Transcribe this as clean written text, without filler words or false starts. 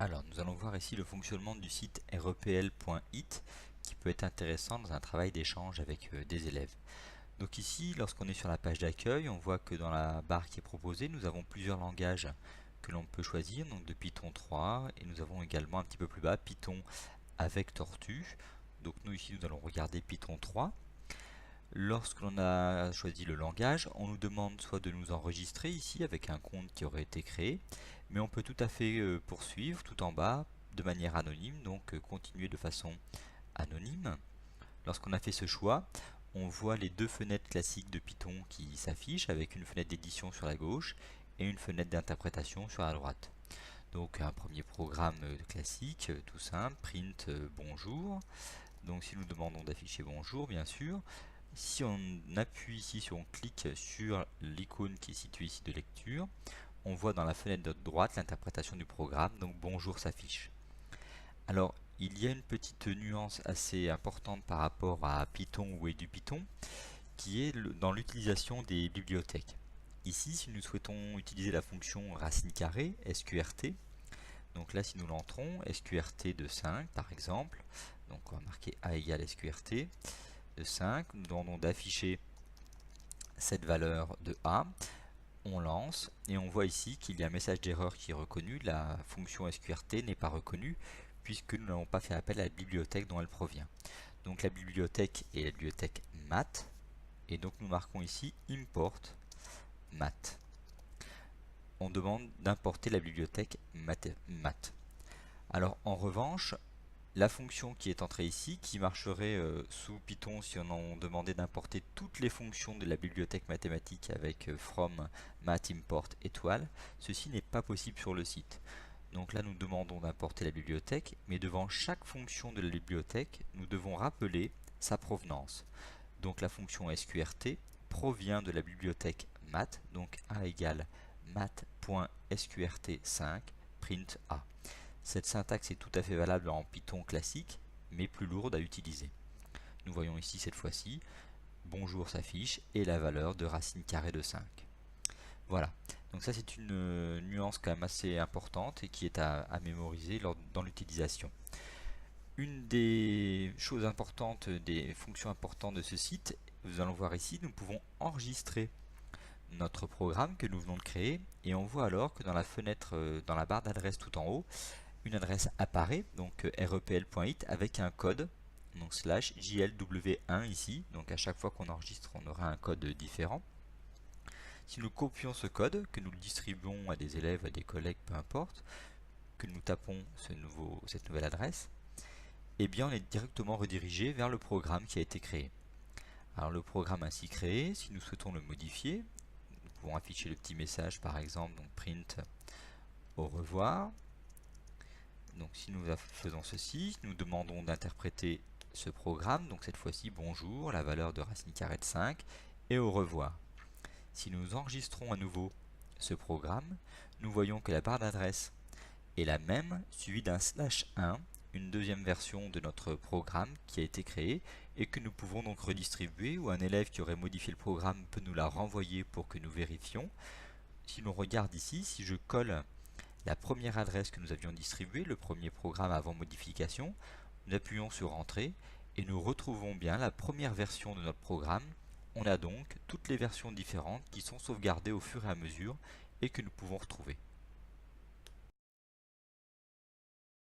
Alors, nous allons voir ici le fonctionnement du site repl.it qui peut être intéressant dans un travail d'échange avec des élèves. Donc ici, lorsqu'on est sur la page d'accueil, on voit que dans la barre qui est proposée, nous avons plusieurs langages que l'on peut choisir, donc de Python 3, et nous avons également un petit peu plus bas Python avec tortue. Donc nous ici, nous allons regarder Python 3. Lorsque l'on a choisi le langage, on nous demande soit de nous enregistrer ici avec un compte qui aurait été créé, mais on peut tout à fait poursuivre tout en bas de manière anonyme, donc continuer de façon anonyme. Lorsqu'on a fait ce choix, on voit les deux fenêtres classiques de Python qui s'affichent avec une fenêtre d'édition sur la gauche et une fenêtre d'interprétation sur la droite. Donc un premier programme classique, tout simple, print bonjour. Donc si nous demandons d'afficher bonjour, bien sûr, si on appuie ici, si on clique sur l'icône qui est située ici de lecture, on voit dans la fenêtre de droite l'interprétation du programme, donc bonjour s'affiche. Alors, il y a une petite nuance assez importante par rapport à Python ou EduPython, qui est dans l'utilisation des bibliothèques. Ici, si nous souhaitons utiliser la fonction racine carrée, SQRT, donc là si nous l'entrons, SQRT de 5 par exemple, donc on va marquer A égale SQRT de 5, nous demandons d'afficher cette valeur de A, on lance et on voit ici qu'il y a un message d'erreur qui est reconnu, la fonction SQRT n'est pas reconnue puisque nous n'avons pas fait appel à la bibliothèque dont elle provient. Donc la bibliothèque est la bibliothèque math et donc nous marquons ici import math. On demande d'importer la bibliothèque math. Alors en revanche, la fonction qui est entrée ici, qui marcherait sous Python si on demandait d'importer toutes les fonctions de la bibliothèque mathématique avec from, math, import, étoile, ceci n'est pas possible sur le site. Donc là nous demandons d'importer la bibliothèque, mais devant chaque fonction de la bibliothèque, nous devons rappeler sa provenance. Donc la fonction SQRT provient de la bibliothèque math, donc A égale math.sqrt5 print A. Cette syntaxe est tout à fait valable en Python classique, mais plus lourde à utiliser. Nous voyons ici cette fois-ci, bonjour s'affiche et la valeur de racine carrée de 5. Voilà, donc ça c'est une nuance quand même assez importante et qui est à mémoriser dans l'utilisation. Une des choses importantes, des fonctions importantes de ce site, nous allons voir ici, nous pouvons enregistrer notre programme que nous venons de créer et on voit alors que dans la fenêtre, dans la barre d'adresse tout en haut, une adresse apparaît, donc repl.it avec un code, donc /jlw1 ici, donc à chaque fois qu'on enregistre on aura un code différent. Si nous copions ce code, que nous le distribuons à des élèves, à des collègues, peu importe, que nous tapons cette nouvelle adresse, eh bien on est directement redirigé vers le programme qui a été créé. Alors le programme ainsi créé, si nous souhaitons le modifier, nous pouvons afficher le petit message par exemple, donc print au revoir. Donc si nous faisons ceci, nous demandons d'interpréter ce programme, donc cette fois-ci bonjour, la valeur de racine carrée de 5 et au revoir. Si nous enregistrons à nouveau ce programme, nous voyons que la barre d'adresse est la même, suivie d'un /1, une deuxième version de notre programme qui a été créé et que nous pouvons donc redistribuer, ou un élève qui aurait modifié le programme peut nous la renvoyer pour que nous vérifions. Si l'on regarde ici, si je colle la première adresse que nous avions distribuée, le premier programme avant modification, nous appuyons sur Entrée et nous retrouvons bien la première version de notre programme. On a donc toutes les versions différentes qui sont sauvegardées au fur et à mesure et que nous pouvons retrouver.